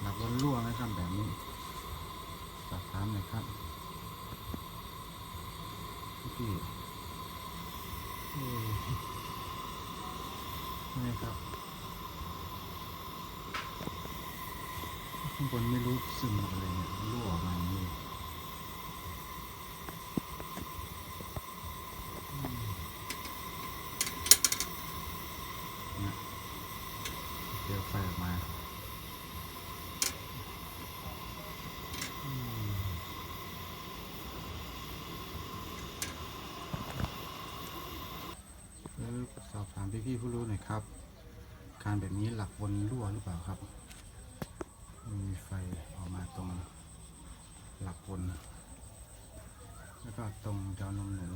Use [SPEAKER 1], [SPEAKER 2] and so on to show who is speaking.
[SPEAKER 1] หลักวนรั่วนะครับแบบนี้สอบถามหน่อยครับพี่นี่ครับข้างบนไม่รู้ซึมอะไรเนี่ยรั่วออกมาอย่างนี้นะเดี๋ยวไฟออกมาสอบถามพี่ๆผู้รู้หน่อยครับการแบบนี้หลักวนรั่วหรือเปล่าครับมีไฟออกมาตรงหลักวนแล้วก็ตรงเจ้านมหนู